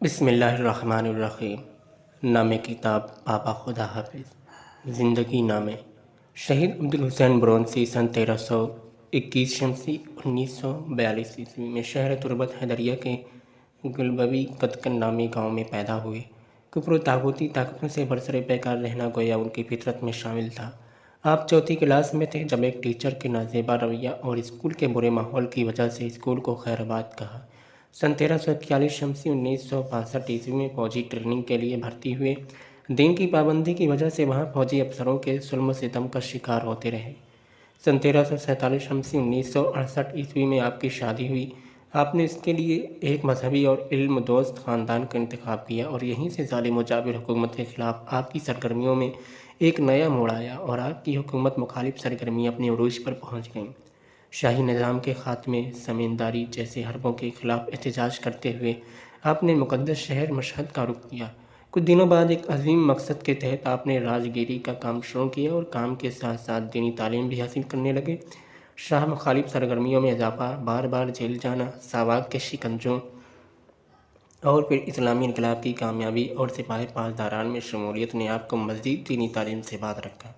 بسم اللہ الرحمن الرحیم۔ نام کتاب بابا خدا حافظ۔ زندگی نامے شہید عبدالحسین برونسی سن 1321 شمسی 1942 عیسوی میں شہر تربت حیدریہ کے گلبوی کدکن نامی گاؤں میں پیدا ہوئے۔ کفر و طاغوتی طاقتوں سے برسر پیکار رہنا گویا ان کی فطرت میں شامل تھا۔ آپ چوتھی کلاس میں تھے جب ایک ٹیچر کے نازیبا رویہ اور اسکول کے برے ماحول کی وجہ سے اسکول کو خیر آباد کہا۔ سن 1341 شمسی 1962 عیسوی میں فوجی ٹریننگ کے لیے بھرتی ہوئے۔ دین کی پابندی کی وجہ سے وہاں فوجی افسروں کے ظلم و ستم کا شکار ہوتے رہے۔ سن 1347 شمسی 1968 عیسوی میں آپ کی شادی ہوئی۔ آپ نے اس کے لیے ایک مذہبی اور علم دوست خاندان کا انتخاب کیا اور یہیں سے ظالم و جابر حکومت کے خلاف آپ کی سرگرمیوں میں ایک نیا موڑ آیا اور آپ کی حکومت مخالف سرگرمیاں اپنے عروج پر پہنچ گئیں۔ شاہی نظام کے خاتمے، زمینداری جیسے حربوں کے خلاف احتجاج کرتے ہوئے آپ نے مقدس شہر مشہد کا رخ کیا۔ کچھ دنوں بعد ایک عظیم مقصد کے تحت آپ نے راج گیری کا کام شروع کیا اور کام کے ساتھ ساتھ دینی تعلیم بھی حاصل کرنے لگے۔ شاہ مخالف سرگرمیوں میں اضافہ، بار بار جیل جانا، ساواک کے شکنجوں اور پھر اسلامی انقلاب کی کامیابی اور سپاہ پاسداران میں شمولیت نے آپ کو مزید دینی تعلیم سے باز رکھا۔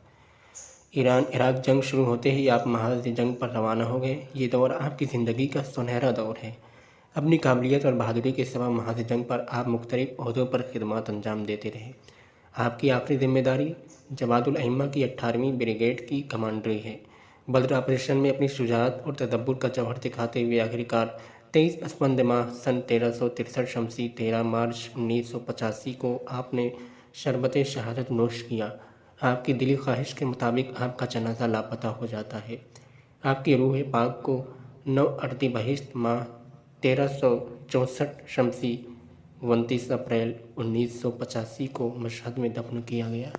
ایران عراق جنگ شروع ہوتے ہی آپ محاذ جنگ پر روانہ ہو گئے۔ یہ دور آپ کی زندگی کا سنہرا دور ہے۔ اپنی قابلیت اور بہادری کے سوا محاذ جنگ پر آپ مختلف عہدوں پر خدمات انجام دیتے رہے۔ آپ کی آخری ذمہ داری جواد الائمہ کی 18ویں بریگیڈ کی کمانڈری ہے۔ بدر آپریشن میں اپنی شجاعت اور تدبر کا جوہر دکھاتے ہوئے آخرکار 23 اسفند ماہ سن 1363 شمسی 13 مارچ 1985 کو آپ نے شربت شہادت نوش کیا۔ آپ کی دلی خواہش کے مطابق آپ کا جنازہ لاپتہ ہو جاتا ہے۔ آپ کی روح پاک کو 9 اردیبہشت ماہ 1364 شمسی 29 اپریل 1985 کو مشہد میں دفن کیا گیا۔